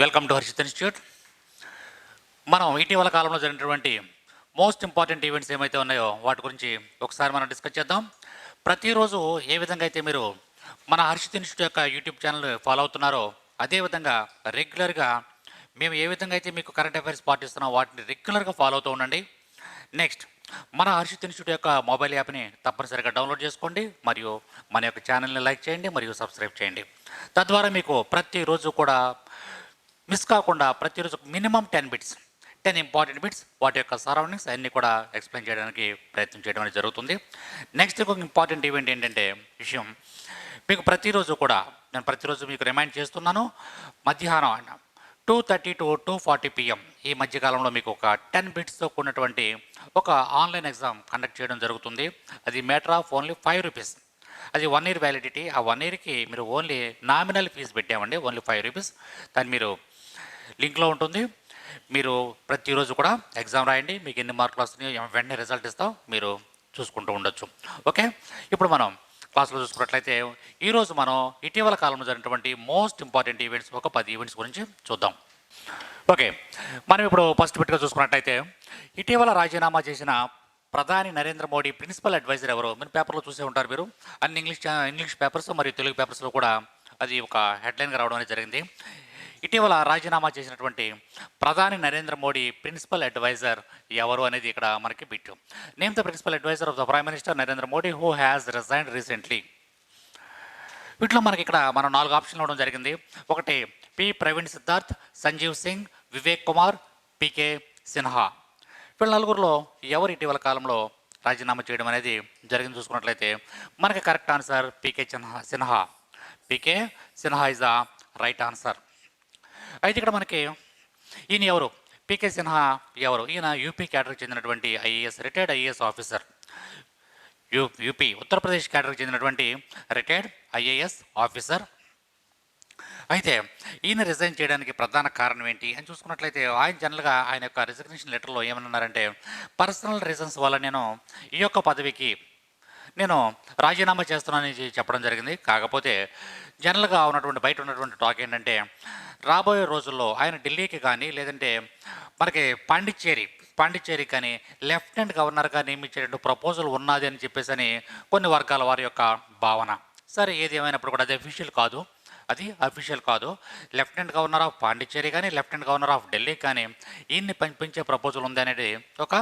Welcome to Harshit institute. మనం ఇటీవల కాలంలో జరిగినటువంటి మోస్ట్ ఇంపార్టెంట్ ఈవెంట్స్ ఏమైతే ఉన్నాయో వాటి గురించి ఒకసారి మనం డిస్కస్ చేద్దాం. ప్రతిరోజు ఏ విధంగా అయితే మీరు మన హర్షిత్ ఇన్స్టిట్యూట్ యొక్క యూట్యూబ్ ఛానల్ ఫాలో అవుతున్నారో అదేవిధంగా రెగ్యులర్గా మేము ఏ విధంగా అయితే మీకు కరెంట్ అఫైర్స్ పాటిస్తున్నాం వాటిని రెగ్యులర్గా ఫాలో అవుతూ ఉండండి. నెక్స్ట్ మన హర్షిత్ ఇన్స్టిట్యూట్ యొక్క మొబైల్ యాప్ని తప్పనిసరిగా డౌన్లోడ్ చేసుకోండి మరియు మన యొక్క ఛానల్ని లైక్ చేయండి మరియు సబ్స్క్రైబ్ చేయండి. తద్వారా మీకు ప్రతిరోజు కూడా మిస్ కాకుండా ప్రతిరోజు మినిమం 10 బిట్స్ 10 ఇంపార్టెంట్ బిట్స్ వాటి యొక్క సరౌండింగ్స్ అన్నీ కూడా ఎక్స్ప్లెయిన్ చేయడానికి ప్రయత్నం చేయడం అనేది జరుగుతుంది. నెక్స్ట్ ఒక ఇంపార్టెంట్ ఈవెంట్ ఏంటంటే విషయం మీకు నేను ప్రతిరోజు మీకు రిమైండ్ చేస్తున్నాను. మధ్యాహ్నం 2:30 to 2:40 PM ఈ మధ్యకాలంలో మీకు ఒక 10 బిట్స్తో కూడినటువంటి ఒక ఆన్లైన్ ఎగ్జామ్ కండక్ట్ చేయడం జరుగుతుంది. అది మ్యాటర్ ఆఫ్ ఓన్లీ ₹5. అది 1 year వ్యాలిడిటీ. ఆ 1 yearకి మీరు ఓన్లీ నామినల్ ఫీజు పెట్టామండి, ఓన్లీ ₹5. దాన్ని మీరు లింక్లో ఉంటుంది. మీరు ప్రతిరోజు కూడా ఎగ్జామ్ రాయండి. మీకు ఎన్ని మార్కులు వస్తున్నాయో వెంటనే రిజల్ట్ ఇస్తాం, మీరు చూసుకుంటూ ఉండొచ్చు. ఓకే, ఇప్పుడు మనం క్లాస్లో చూసుకున్నట్లయితే ఈరోజు మనం ఇటీవల కాలంలో జరిగినటువంటి మోస్ట్ ఇంపార్టెంట్ ఈవెంట్స్ ఒక 10 ఈవెంట్స్ గురించి చూద్దాం. ఓకే, మనం ఇప్పుడు ఫస్ట్ బిట్గా చూసుకున్నట్లయితే ఇటీవల రాజీనామా చేసిన ప్రధాని నరేంద్ర మోడీ ప్రిన్సిపల్ అడ్వైజర్ ఎవరు? మీరు పేపర్లో చూసే ఉంటారు. మీరు అన్ని ఇంగ్లీష్ పేపర్స్ మరియు తెలుగు పేపర్స్లో కూడా అది ఒక హెడ్లైన్గా రావడం అనేది జరిగింది. ఇటీవల రాజీనామా చేసినటువంటి ప్రధాని నరేంద్ర మోడీ ప్రిన్సిపల్ అడ్వైజర్ ఎవరు అనేది ఇక్కడ మనకి bit. Name the principal adviser of the prime minister Narendra Modi who has resigned recently. వీటిలో మనకి ఇక్కడ మనం 4 ఆప్షన్లు ఇవ్వడం జరిగింది. ఒకటి పి ప్రవీణ్ సిద్ధార్థ్, సంజీవ్ సింగ్, వివేక్ కుమార్, పికే సిన్హా. వీళ్ళ నలుగురిలో ఎవరు ఇటీవల కాలంలో రాజీనామా చేయడం అనేది జరిగింది చూసుకున్నట్లయితే మనకి correct answer PK Sinha. PK Sinha is the right answer. అయితే ఇక్కడ మనకి ఈయన ఎవరు? పికే సిన్హా ఎవరు? ఈయన యూపీ క్యాడర్కి చెందినటువంటి retired IAS officer. UP Uttar Pradesh క్యాడర్కి చెందినటువంటి రిటైర్డ్ ఐఏఎస్ ఆఫీసర్. అయితే ఈయన రిజైన్ చేయడానికి ప్రధాన కారణం ఏంటి అని చూసుకున్నట్లయితే ఆయన జనరల్గా ఆయన యొక్క రిజిగ్నేషన్ లెటర్లో ఏమన్నారంటే పర్సనల్ రీజన్స్ వల్ల నేను ఈ యొక్క పదవికి రాజీనామా చేస్తున్నానని చెప్పడం జరిగింది. కాకపోతే జనరల్గా బయట ఉన్నటువంటి టాక్ ఏంటంటే రాబోయే రోజుల్లో ఆయన ఢిల్లీకి కానీ లేదంటే మనకి పాండిచ్చేరి కానీ లెఫ్టినెంట్ గవర్నర్గా నియమించేటువంటి ప్రపోజల్ ఉన్నది అని చెప్పేసి కొన్ని వర్గాల వారి యొక్క భావన. సరే, ఏది ఏమైనప్పుడు కూడా అది అఫీషియల్ కాదు. లెఫ్టినెంట్ గవర్నర్ ఆఫ్ పాండిచ్చేరి కానీ లెఫ్టినెంట్ గవర్నర్ ఆఫ్ ఢిల్లీ కానీ ఈయన్ని పెంచే ప్రపోజల్ ఉంది అనేది ఒక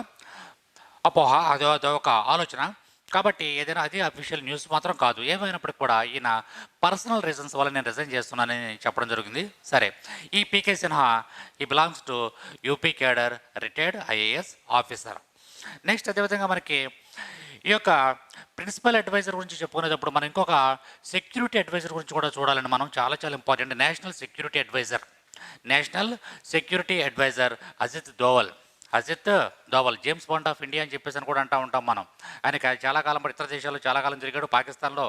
అపోహ, అదొక ఆలోచన. కాబట్టి ఏదైనా అది అఫీషియల్ న్యూస్ మాత్రం కాదు. ఏమైనప్పటికీ కూడా ఈయన పర్సనల్ రీజన్స్ వల్ల నేను రిజైన్ చేస్తున్నానని చెప్పడం జరిగింది. సరే, ఈ పీకే సిన్హా ఈ belongs to UP cadre retired IAS officer. Next అదేవిధంగా మనకి ఈ యొక్క ప్రిన్సిపల్ అడ్వైజర్ గురించి చెప్పుకునేటప్పుడు మనం ఇంకొక సెక్యూరిటీ అడ్వైజర్ గురించి కూడా చూడాలండి. మనం చాలా important national security adviser Ajit Doval James Bond of India అని చెప్పేసి కూడా అంటూ ఉంటాం మనం. ఆయనకి చాలా కాలం పాటు ఇతర దేశాల్లో చాలా కాలం తిరిగాడు. పాకిస్తాన్లో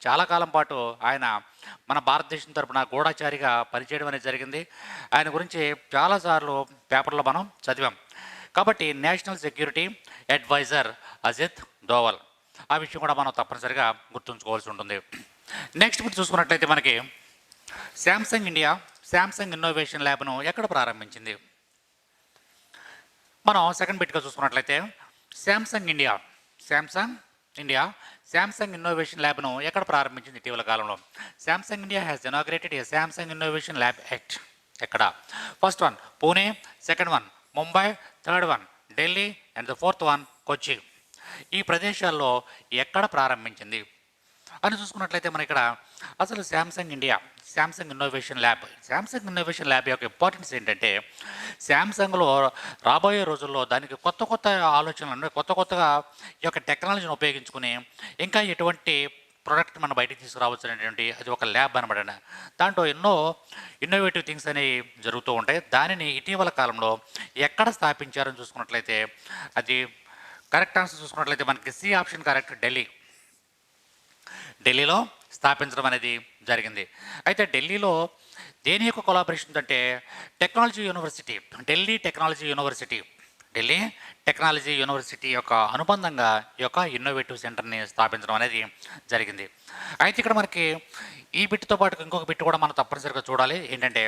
చాలా కాలం పాటు ఆయన మన భారతదేశం తరపున గూఢచారిగా పనిచేయడం అనేది జరిగింది. ఆయన గురించి చాలాసార్లు పేపర్లో మనం చదివాం. కాబట్టి national security adviser Ajit Doval, ఆ విషయం కూడా మనం తప్పనిసరిగా గుర్తుంచుకోవాల్సి ఉంటుంది. నెక్స్ట్ మీరు చూసుకున్నట్లయితే మనకి శాంసంగ్ ఇన్నోవేషన్ ల్యాబ్ను ఎక్కడ ప్రారంభించింది? మనం సెకండ్ బిట్గా చూసుకున్నట్లయితే శాంసంగ్ ఇన్నోవేషన్ ల్యాబ్ను ఎక్కడ ప్రారంభించింది ఇటీవల కాలంలో? Samsung India has inaugurated a Samsung innovation lab act. ఎక్కడ? First one Pune, second one Mumbai, third one Delhi and the fourth one Kochi. ఈ ప్రదేశాల్లో ఎక్కడ ప్రారంభించింది అని చూసుకున్నట్లయితే మన ఇక్కడ అసలు శాంసంగ్ ఇన్నోవేషన్ ల్యాబ్ యొక్క ఇంపార్టెన్స్ ఏంటంటే శాంసంగ్లో రాబోయే రోజుల్లో దానికి కొత్త ఆలోచనలు కొత్తగా ఈ యొక్క టెక్నాలజీని ఉపయోగించుకుని ఇంకా ఎటువంటి ప్రోడక్ట్ మనం బయటికి తీసుకురావచ్చు అనేటువంటి అది ఒక ల్యాబ్ అనమాట. దాంట్లో ఎన్నో ఇన్నోవేటివ్ థింగ్స్ అనేవి జరుగుతూ ఉంటాయి. దానిని ఇటీవల కాలంలో ఎక్కడ స్థాపించారని చూసుకున్నట్లయితే అది కరెక్ట్ ఆన్సర్ చూసుకున్నట్లయితే మనకి సి ఆప్షన్ కరెక్ట్, ఢిల్లీలో స్థాపించడం అనేది జరిగింది. అయితే ఢిల్లీలో దేని యొక్క కొలాబరేషన్ అంటే Delhi technology university Delhi technology university యొక్క అనుబంధంగా ఈ యొక్క ఇన్నోవేటివ్ సెంటర్ని స్థాపించడం అనేది జరిగింది. అయితే ఇక్కడ మనకి ఈ బిట్తో పాటు ఇంకొక బిట్ కూడా మనం తప్పనిసరిగా చూడాలి. ఏంటంటే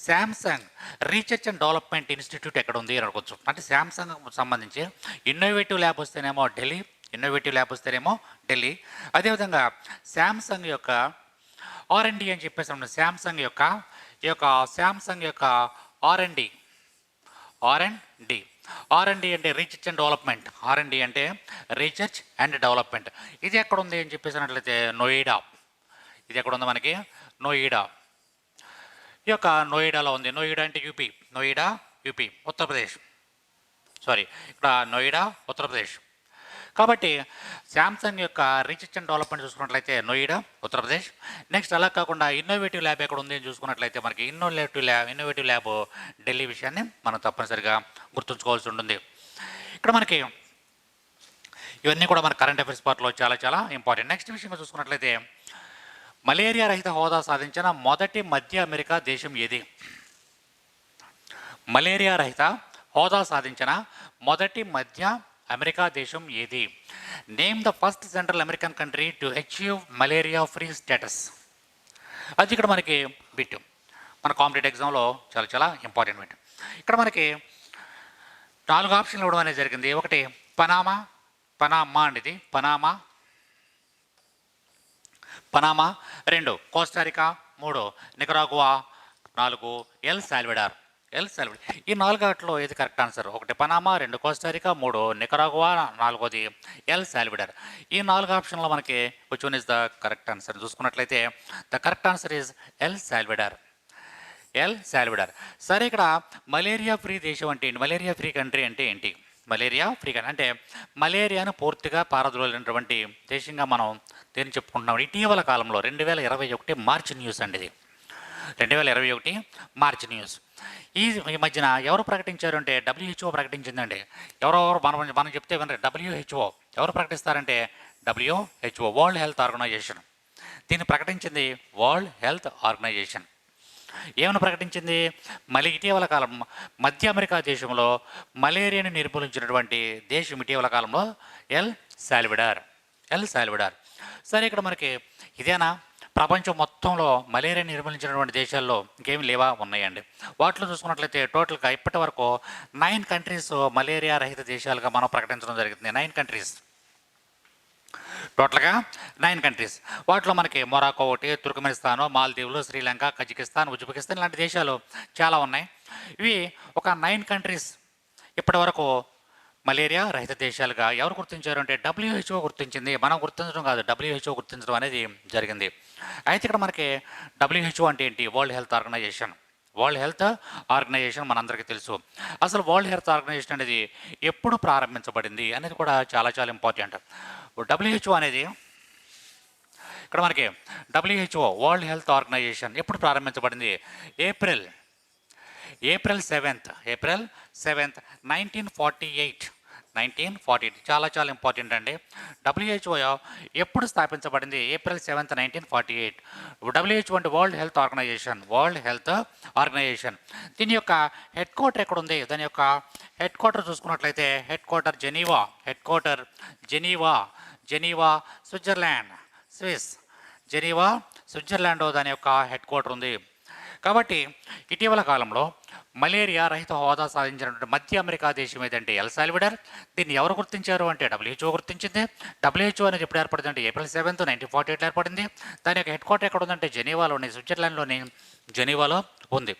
Samsung research and development institute ఎక్కడ ఉంది అని అనుకోవచ్చు. అంటే శాంసంగ్ సంబంధించి ఇన్నోవేటివ్ ల్యాబ్ వస్తేనేమో ఢిల్లీ, ఇన్నోవేటివ్ ల్యాబ్ వస్తేనేమో ఢిల్లీ. అదేవిధంగా శాంసంగ్ యొక్క R&D అని చెప్పేసి శాంసంగ్ యొక్క శాంసంగ్ యొక్క R&D అంటే రీసెర్చ్ అండ్ డెవలప్మెంట్. R&D అంటే రీసెర్చ్ అండ్ డెవలప్మెంట్. ఇది ఎక్కడ ఉంది అని చెప్పేసినట్లయితే నోయిడా. ఇది ఎక్కడ ఉంది మనకి? నోయిడా. ఈ యొక్క నోయిడాలో ఉంది. నోయిడా అంటే యూపీ. నోయిడా యూపీ, ఉత్తరప్రదేశ్. ఇక్కడ నోయిడా ఉత్తరప్రదేశ్. కాబట్టి శాంసంగ్ యొక్క రీసెర్చ్ అండ్ డెవలప్మెంట్ చూసుకున్నట్లయితే నోయిడా ఉత్తరప్రదేశ్. నెక్స్ట్ అలా కాకుండా ఇన్నోవేటివ్ ల్యాబ్ ఎక్కడ ఉంది అని చూసుకున్నట్లయితే మనకి ఇన్నోవేటివ్ ల్యాబ్ ఢిల్లీ విషయాన్ని మనం తప్పనిసరిగా గుర్తుంచుకోవాల్సి ఉంటుంది. ఇక్కడ మనకి ఇవన్నీ కూడా మన కరెంట్ అఫైర్స్ పార్ట్లో చాలా చాలా ఇంపార్టెంట్. నెక్స్ట్ విషయంగా చూసుకున్నట్లయితే మలేరియా రహిత హోదా సాధించిన మొదటి మధ్య అమెరికా దేశం ఏది? మలేరియా రహిత హోదా సాధించిన మొదటి మధ్య అమెరికా దేశం ఏది? Name the first central American country to achieve malaria free status. అది ఇక్కడ మనకి బిట్ మన కాంపిటేటివ్ ఎగ్జామ్లో చాలా చాలా ఇంపార్టెంట్ బిట్. ఇక్కడ మనకి 4 ఆప్షన్లు ఇవ్వడం అనేది జరిగింది. ఒకటి పనామా అండి, ఇది Panama. 2 Costa Rica. 3 Nicaragua. 4 El Salvador. ఈ 4 వాటిలో ఏది correct answer? 1 Panama, 2 Costa Rica, 3 Nicaragua, 4ది ఎల్ సాల్వడార్. ఈ 4 ఆప్షన్లో మనకి which one is the correct answer చూసుకున్నట్లయితే the correct answer is El Salvador. సరే, ఇక్కడ మలేరియా ఫ్రీ దేశం అంటే ఏంటి? మలేరియా ఫ్రీ కంట్రీ అంటే ఏంటి? మలేరియా ఫ్రీ కంట్రీ అంటే మలేరియాను పూర్తిగా పారద్రోలినటువంటి దేశంగా మనం దేన్ని చెప్పుకుంటున్నాం. ఇటీవల కాలంలో 2021 మార్చి న్యూస్ అండి ఇది. 2021 మార్చి న్యూస్. ఈ మధ్యన ఎవరు ప్రకటించారు అంటే WHO ప్రకటించిందండి. ఎవరెవరు మనం చెప్తే వినరు. WHO ఎవరు ప్రకటిస్తారంటే WHO, వరల్డ్ హెల్త్ ఆర్గనైజేషన్. దీన్ని ప్రకటించింది వరల్డ్ హెల్త్ ఆర్గనైజేషన్. ఏమని ప్రకటించింది? ఇటీవల కాలం మధ్య అమెరికా దేశంలో మలేరియాను నిర్మూలించినటువంటి దేశం ఇటీవల కాలంలో ఎల్ సాల్వడార్. సరే, ఇక్కడ మనకి ఇదేనా ప్రపంచం మొత్తంలో మలేరియా నిర్మూలించినటువంటి దేశాల్లో ఇంకేమి లేవా? ఉన్నాయండి. వాటిలో చూసుకున్నట్లయితే టోటల్గా ఇప్పటి వరకు 9 కంట్రీస్ మలేరియా రహిత దేశాలుగా మనం ప్రకటించడం జరుగుతుంది. 9 కంట్రీస్, టోటల్గా 9 కంట్రీస్. వాటిలో మనకి మొరాకో ఒకటి, తుర్కమెనిస్తాను, మాల్దీవులు, శ్రీలంక, కజకిస్తాన్, ఉజ్బెకిస్తాన్ ఇలాంటి దేశాలు చాలా ఉన్నాయి. ఇవి ఒక 9 కంట్రీస్ ఇప్పటి వరకు మలేరియా రహిత దేశాలుగా ఎవరు గుర్తించారు అంటే WHO గుర్తించింది. మనం గుర్తించడం కాదు, WHO గుర్తించడం అనేది జరిగింది. అయితే ఇక్కడ మనకి WHO అంటే ఏంటి? వరల్డ్ హెల్త్ ఆర్గనైజేషన్ మనందరికీ తెలుసు. అసలు వరల్డ్ హెల్త్ ఆర్గనైజేషన్ అనేది ఎప్పుడు ప్రారంభించబడింది అనేది కూడా చాలా చాలా ఇంపార్టెంట్. WHO అనేది ఇక్కడ మనకి WHO వరల్డ్ హెల్త్ ఆర్గనైజేషన్ ఎప్పుడు ప్రారంభించబడింది? April 7th 1948. చాలా చాలా ఇంపార్టెంట్ అండి. WHO ఎప్పుడు స్థాపించబడింది? April 7th 1948. WHO అంటే వరల్డ్ హెల్త్ ఆర్గనైజేషన్. దీని యొక్క హెడ్ క్వార్టర్ ఎక్కడ ఉంది? దాని యొక్క హెడ్ క్వార్టర్ చూసుకున్నట్లయితే జెనీవా స్విట్జర్లాండ్ దాని యొక్క హెడ్ క్వార్టర్ ఉంది. కాబట్టి ఇటీవల కాలంలో మలేరియా రహిత హోదా సాధించినటువంటి మధ్య అమెరికా దేశం ఏదంటే ఎల్ సాల్వడార్. దీన్ని ఎవరు గుర్తించారు అంటే WHO గుర్తించింది. WHO అనేది ఎప్పుడు ఏర్పడింది అంటే ఏప్రిల్ 7th 1948 ఏర్పడింది. దాని యొక్క హెడ్ క్వార్టర్ ఎక్కడ ఉందంటే స్విట్జర్లాండ్లోని జెనీవాలో ఉంది.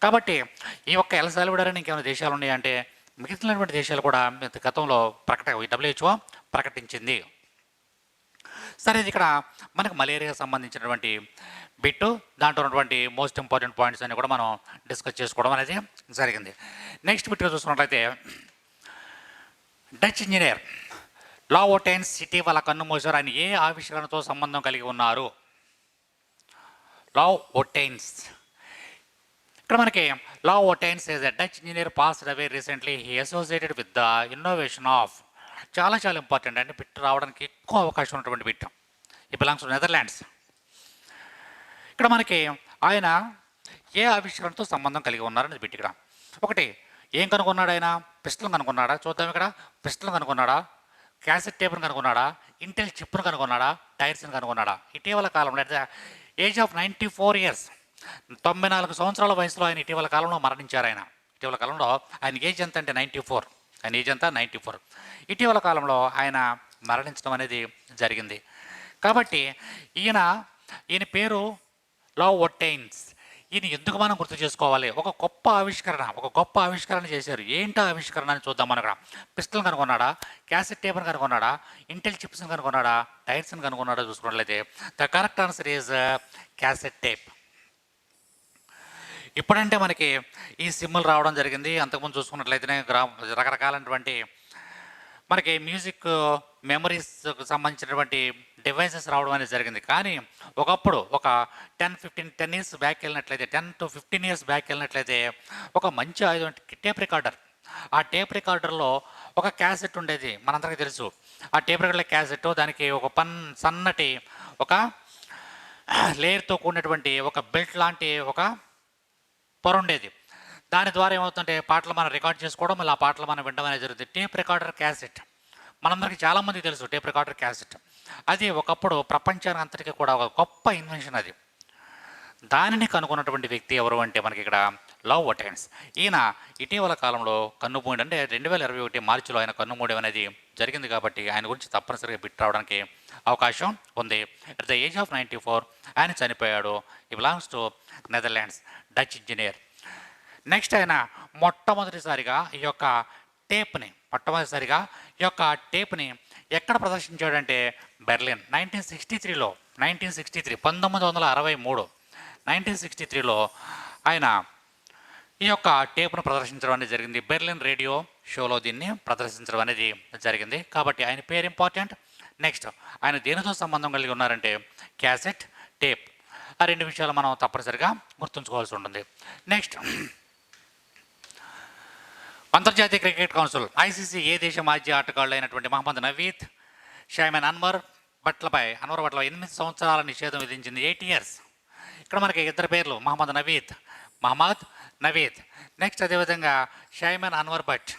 కాబట్టి ఈ ఒక్క ఎల్ సాల్వడార్ అని ఇంకేమైనా దేశాలు ఉన్నాయంటే మిగిలినటువంటి దేశాలు కూడా గతంలో WHO ప్రకటించింది. సరే, ఇక్కడ మనకు మలేరియాకి సంబంధించినటువంటి బిట్టు, దాంట్లో ఉన్నటువంటి మోస్ట్ ఇంపార్టెంట్ పాయింట్స్ అన్ని కూడా మనం డిస్కస్ చేసుకోవడం అనేది జరిగింది. నెక్స్ట్ బిట్గా చూసుకున్నట్లయితే డచ్ ఇంజనీర్ లావోటైన్స్ ఇటీవల కన్నుమూశారు. ఆయన ఏ ఆవిష్కరణతో సంబంధం కలిగి ఉన్నారు? లావోటైన్స్. ఇక్కడ మనకి లావోటైన్స్ is a Dutch engineer passed away recently. He associated with the innovation of. చాలా చాలా ఇంపార్టెంట్ అండి. బిట్ రావడానికి ఎక్కువ అవకాశం ఉన్నటువంటి బిట్. ఈ బిలాంగ్స్ టు నెదర్లాండ్స్. ఇక్కడ మనకి ఆయన ఏ ఆవిష్కరణతో సంబంధం కలిగి ఉన్నారని బిట్. ఇక్కడ ఒకటి ఏం కనుగొన్నాడు ఆయన? పిస్టల్ కనుక్కున్నాడా? చూద్దాం ఇక్కడ. పిస్టల్ కనుక్కున్నాడా? క్యాసెట్ టేప్ను కనుక్కున్నాడా? ఇంటెల్ చిప్ను కనుక్కున్నాడా? టైర్స్ని కనుక్కున్నాడా? ఇటీవల కాలంలో at the age of 94 years, 94 సంవత్సరాల వయసులో ఆయన ఇటీవల కాలంలో మరణించారు ఆయన. ఇటీవల కాలంలో ఆయన ఏజ్ ఎంత అంటే 94. ఆయన ఏజ్ అంతా 94. ఇటీవల కాలంలో ఆయన మరణించడం అనేది జరిగింది. కాబట్టి ఈయన పేరు లవ్ ఒట్టైన్స్. ఈయన ఎందుకు మనం గుర్తు చేసుకోవాలి? ఒక గొప్ప ఆవిష్కరణ చేశారు. ఏంటో ఆవిష్కరణ అని చూద్దాం. మనం ఇక్కడ పిస్టల్ కనుక్కున్నాడా? క్యాసెట్ టేప్ని కనుక్కున్నాడా? ఇంటెల్ చిప్స్ని కనుక్కున్నాడా? టైర్స్ని కనుక్కున్నాడా? చూసుకున్నట్లయితే the correct answer is cassette tape. ఇప్పుడంటే మనకి ఈ సిమ్ములు రావడం జరిగింది. అంతకుముందు చూసుకున్నట్లయితేనే రకరకాలైనటువంటి మనకి మ్యూజిక్ మెమరీస్కి సంబంధించినటువంటి డివైసెస్ రావడం అనేది జరిగింది. కానీ ఒకప్పుడు ఒక 10 ఇయర్స్ బ్యాక్ వెళ్ళినట్లయితే, 10 to 15 ఇయర్స్ బ్యాక్ వెళ్ళినట్లయితే ఒక మంచి ఆయుధం టేప్ రికార్డర్. ఆ టేప్ రికార్డర్లో ఒక క్యాసెట్ ఉండేది, మనందరికీ తెలుసు. ఆ టేప్ రికార్డర్ క్యాసెట్, దానికి ఒక సన్నటి ఒక లేయర్తో కూడినటువంటి ఒక బెల్ట్ లాంటి ఒక పొర ఉండేది. దాని ద్వారా ఏమవుతుందంటే పాటలు మనం రికార్డ్ చేసుకోవడం, మళ్ళీ ఆ పాటలు మనం వినడం అనేది జరుగుతుంది. టేప్ రికార్డర్ క్యాసెట్ మనందరికీ చాలామంది తెలుసు. టేప్ రికార్డర్ క్యాసెట్ అది ఒకప్పుడు ప్రపంచానికి అంతటికీ కూడా ఒక గొప్ప ఇన్వెన్షన్ అది. దానిని కనుగొన్నటువంటి వ్యక్తి ఎవరు అంటే మనకి ఇక్కడ లవ్ ఒటైన్స్. ఈయన ఇటీవల కాలంలో కన్నుమూయడం, అంటే 2021 మార్చిలో ఆయన కన్నుమూయడం అనేది జరిగింది. కాబట్టి ఆయన గురించి తప్పనిసరిగా బిట్ రావడానికి అవకాశం ఉంది. అట్ ద ఏజ్ ఆఫ్ 94 ఆయన చనిపోయాడు. ఈ belongs to Netherlands, Dutch engineer. Next ఆయన మొట్టమొదటిసారిగా ఈ యొక్క టేప్ని ఎక్కడ ప్రదర్శించాడంటే బెర్లిన్ 1963లో 1963లో ఆయన ఈ యొక్క టేప్ను ప్రదర్శించడం అనేది జరిగింది. బెర్లిన్ రేడియో షోలో దీన్ని ప్రదర్శించడం అనేది జరిగింది. కాబట్టి ఆయన పేరు ఇంపార్టెంట్. నెక్స్ట్ ఆయన దేనితో సంబంధం కలిగి ఉన్నారంటే క్యాసెట్ టేప్. ఆ రెండు విషయాలు మనం తప్పనిసరిగా గుర్తుంచుకోవాల్సి ఉంటుంది. నెక్స్ట్ అంతర్జాతీయ క్రికెట్ కౌన్సిల్ ఐసీసీ ఏ దేశ మాజీ ఆటగాళ్ళు అయినటువంటి మహమ్మద్ నవీద్, షైమన్ అన్వర్ బట్లపై 8 సంవత్సరాల నిషేధం విధించింది. 8 ఇయర్స్. ఇక్కడ మనకి ఇద్దరు పేర్లు, మహమ్మద్ నవీద్. నెక్స్ట్ అదేవిధంగా షైమన్ అన్వర్ భట్.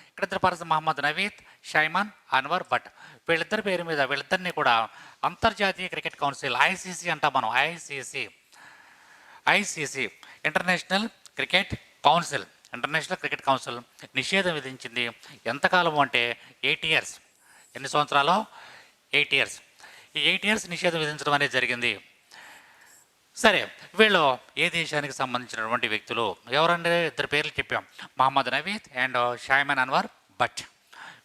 ఇక్కడ ఇద్దరు పర్సన్ మహమ్మద్ నవీద్, షైమన్ అన్వర్ భట్. వీళ్ళిద్దరిని కూడా అంతర్జాతీయ క్రికెట్ కౌన్సిల్ ఐసీసీ అంటాం మనం. ఐసీసీ ఇంటర్నేషనల్ క్రికెట్ కౌన్సిల్ నిషేధం విధించింది. ఎంతకాలం అంటే 8 ఇయర్స్. ఎన్ని సంవత్సరాలు? 8 ఇయర్స్. ఈ 8 ఇయర్స్ నిషేధం విధించడం అనేది జరిగింది. సరే, వీళ్ళు ఏ దేశానికి సంబంధించినటువంటి వ్యక్తులు ఎవరంటే ఇద్దరు పేర్లు చెప్పాం, మహమ్మద్ నవీద్ అండ్ షైమన్ అన్వర్ భట్.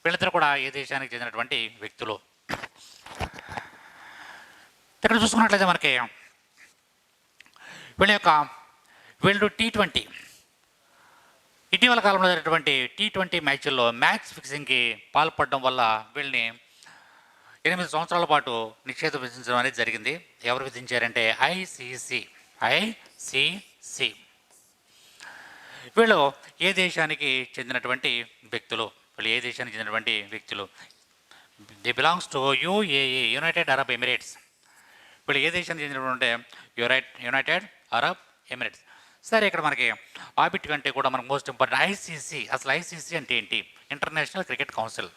వీళ్ళిద్దరు కూడా ఏ దేశానికి చెందినటువంటి వ్యక్తులు. ఇక్కడ చూసుకున్నట్లయితే మనకి వీళ్ళు T20 ఇటీవల కాలంలో జరిగినటువంటి T20 మ్యాచ్ల్లో మ్యాచ్ ఫిక్సింగ్కి పాల్పడడం వల్ల వీళ్ళని 8 సంవత్సరాల పాటు నిషేధం విధించడం అనేది జరిగింది. ఎవరు విధించారంటే ఐసీసీ. వీళ్ళు ఏ దేశానికి చెందినటువంటి వ్యక్తులు? The belongs to UAE, United Arab Emirates. వీళ్ళు ఏ దేశానికి చెందినటువంటి యునైటెడ్ అరబ్ ఎమిరేట్స్. సరే, ఇక్కడ మనకి ఆబిట్ కంటే కూడా మనకు మోస్ట్ ఇంపార్టెంట్ ఐసీసీ. అసలు ఐసీసీ అంటే ఏంటి? International cricket council.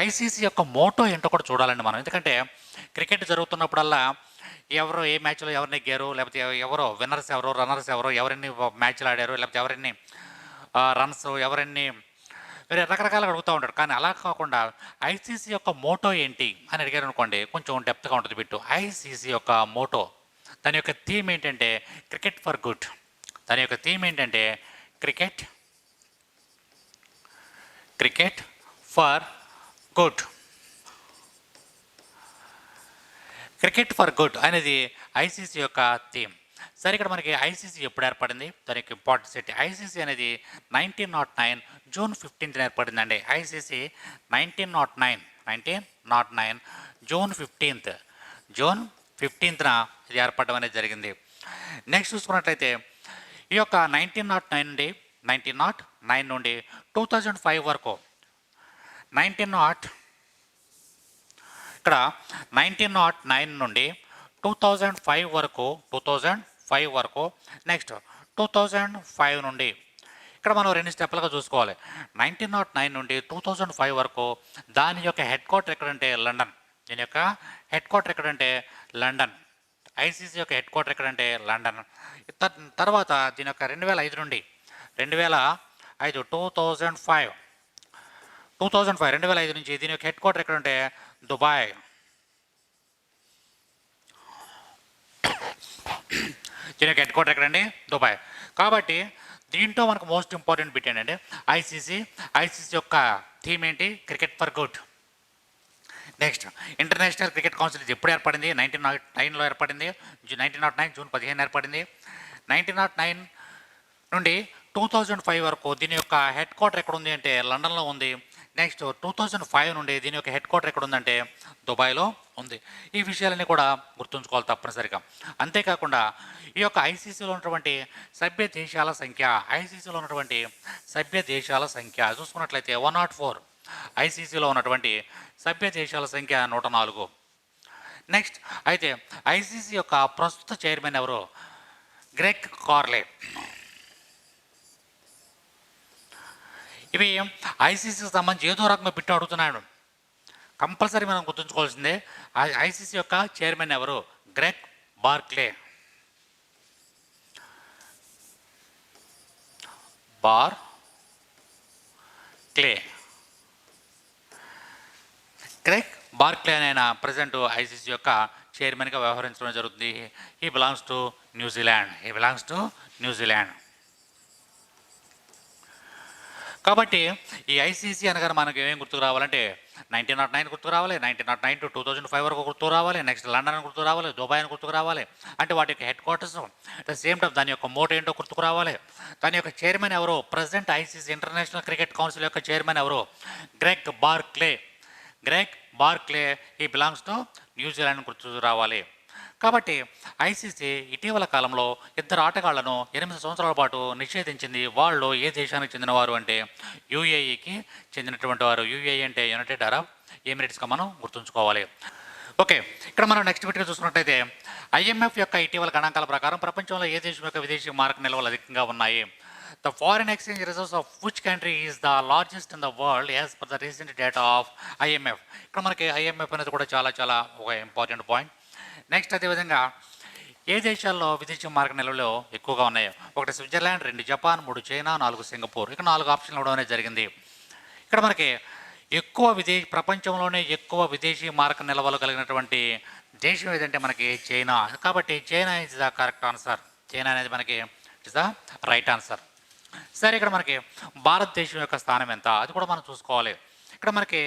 ఐసీసీ యొక్క మోటో ఏంటో కూడా చూడాలండి మనం. ఎందుకంటే క్రికెట్ జరుగుతున్నప్పుడల్లా ఎవరు ఏ మ్యాచ్లో ఎవరు నెగ్గారు, లేకపోతే ఎవరో విన్నర్స్ ఎవరో, రన్నర్స్ ఎవరో, ఎవరెన్ని మ్యాచ్లు ఆడారు, లేకపోతే ఎవరెన్ని రన్స్, ఎవరెన్ని వేరే రకరకాలుగా అడుగుతూ ఉంటాడు. కానీ అలా కాకుండా ఐసీసీ యొక్క మోటో ఏంటి అని అడిగారు అనుకోండి, కొంచెం డెప్త్గా ఉంటుంది బిట్టు. ఐసీసీ యొక్క మోటో, దాని యొక్క థీమ్ ఏంటంటే cricket for good. Cricket for good అనేది ఐసీసీ యొక్క థీమ్. సరే, ఇక్కడ మనకి ఐసీసీ ఎప్పుడు ఏర్పడింది, దానికి ఇంపార్టెన్స్ ఏంటి? ఐసీసీ అనేది 1909 జూన్ 15న ఏర్పడిందండి. ఐసీసీ 1909 జూన్ 15న ఇది ఏర్పడడం అనేది జరిగింది. నెక్స్ట్ చూసుకున్నట్లయితే ఈ యొక్క 1909 నుండి 2005 వరకు, ఇక్కడ 1909 నుండి 2005 వరకు, నెక్స్ట్ 2005 నుండి ఇక్కడ మనం 2 స్టెప్లుగా చూసుకోవాలి. 1909 నుండి 2005 వరకు దాని యొక్క హెడ్ క్వార్టర్ ఎక్కడంటే లండన్. దీని యొక్క హెడ్ క్వార్టర్ ఎక్కడంటే లండన్. ఐసీసీ యొక్క హెడ్ క్వార్టర్ ఎక్కడంటే లండన్. తర్వాత దీని యొక్క 2005 నుండి 2005 2005 నుంచి దీని యొక్క హెడ్ క్వార్టర్ ఎక్కడంటే దుబాయ్. దీని యొక్క హెడ్ క్వార్టర్ ఎక్కడండి దుబాయ్. కాబట్టి దీంట్లో మనకు మోస్ట్ ఇంపార్టెంట్ బిట్ ఏంటంటే ఐసీసీ యొక్క థీమ్ ఏంటి? Cricket for good. Next international cricket council ఇది ఎప్పుడు ఏర్పడింది? 1909లో ఏర్పడింది. 1909 జూన్ 15 ఏర్పడింది. 1909 నుండి 2005 వరకు దీని యొక్క హెడ్ క్వార్టర్ ఎక్కడ ఉంది అంటే లండన్లో ఉంది. నెక్స్ట్ 2005 నుండి దీని యొక్క హెడ్ క్వార్టర్ ఎక్కడ ఉందంటే దుబాయ్లో ఉంది. ఈ విషయాలన్నీ కూడా గుర్తుంచుకోవాలి తప్పనిసరిగా. అంతేకాకుండా ఈ యొక్క ఐసీసీలో ఉన్నటువంటి సభ్య దేశాల సంఖ్య చూసుకున్నట్లయితే 104. ఐసీసీలో ఉన్నటువంటి సభ్య దేశాల సంఖ్య 104. నెక్స్ట్ అయితే ఐసీసీ యొక్క ప్రస్తుత చైర్మన్ ఎవరు? గ్రెగ్ కార్లే. ఇవి ఐసీసీకి సంబంధించి ఏదో రకంగా బిట్టు అడుగుతున్నాడు. కంపల్సరీ మనం గుర్తుంచుకోవాల్సిందే. ఐసీసీ యొక్క చైర్మన్ ఎవరు? Greg Barclay. గ్రెగ్ బార్క్లే అనే ఆయన ప్రజెంట్ ఐసీసీ యొక్క చైర్మన్గా వ్యవహరించడం జరుగుతుంది. He belongs to New Zealand. కాబట్టి ఈ ఐసీసీ అనగా మనకు ఏమేమి గుర్తుకు రావాలంటే 1909 గుర్తుకు రావాలి, 1909 to 2005 వరకు గుర్తుకు రావాలి, నెక్స్ట్ లండన్ గుర్తుకు రావాలి, దుబాయ్ అని గుర్తుకు రావాలి. అంటే వాటి యొక్క head quarters, at the same time దాని యొక్క మోటో ఏంటో గుర్తుకు రావాలి. దాని యొక్క చైర్మన్ ఎవరు? President ICC international cricket council యొక్క చైర్మన్ ఎవరు? Greg Barclay. ఈ బిలాంగ్స్ టు న్యూజిలాండ్ గుర్తుకు రావాలి. కాబట్టి ఐసీసీ ఇటీవల కాలంలో 2 ఆటగాళ్లను 8 సంవత్సరాల పాటు నిషేధించింది. వాళ్ళు ఏ దేశానికి చెందినవారు అంటే యూఏఈకి చెందినటువంటి వారు. యూఏఈ అంటే యునైటెడ్ అరబ్ ఎమిరేట్స్గా మనం గుర్తుంచుకోవాలి. ఓకే, ఇక్కడ మనం నెక్స్ట్ బిట్గా చూసుకున్నట్టయితే ఐఎంఎఫ్ యొక్క ఇటీవల గణాంకాల ప్రకారం ప్రపంచంలో ఏ దేశం యొక్క విదేశీ మారక నిల్వలు అధికంగా ఉన్నాయి? The foreign exchange reserves of which country is the largest in the world as per the recent data of IMF? ఇక్కడ మనకి ఐఎంఎఫ్ అనేది కూడా చాలా ఒక ఇంపార్టెంట్ పాయింట్. నెక్స్ట్ అదేవిధంగా ఏ దేశాల్లో విదేశీ మారక నిల్వలు ఎక్కువగా ఉన్నాయో? 1 స్విట్జర్లాండ్, 2 జపాన్, 3 చైనా, 4 సింగపూర్. ఇక 4 ఆప్షన్లు ఇవ్వడం అనేది జరిగింది. ఇక్కడ మనకి ప్రపంచంలోనే ఎక్కువ విదేశీ మారక నిల్వలు కలిగినటువంటి దేశం ఏదంటే మనకి చైనా. కాబట్టి China is the correct answer. China అనేది మనకి ఇస్ ద రైట్ ఆన్సర్. సరే, ఇక్కడ మనకి భారతదేశం యొక్క స్థానం ఎంత అది కూడా మనం చూసుకోవాలి. ఇక్కడ మనకి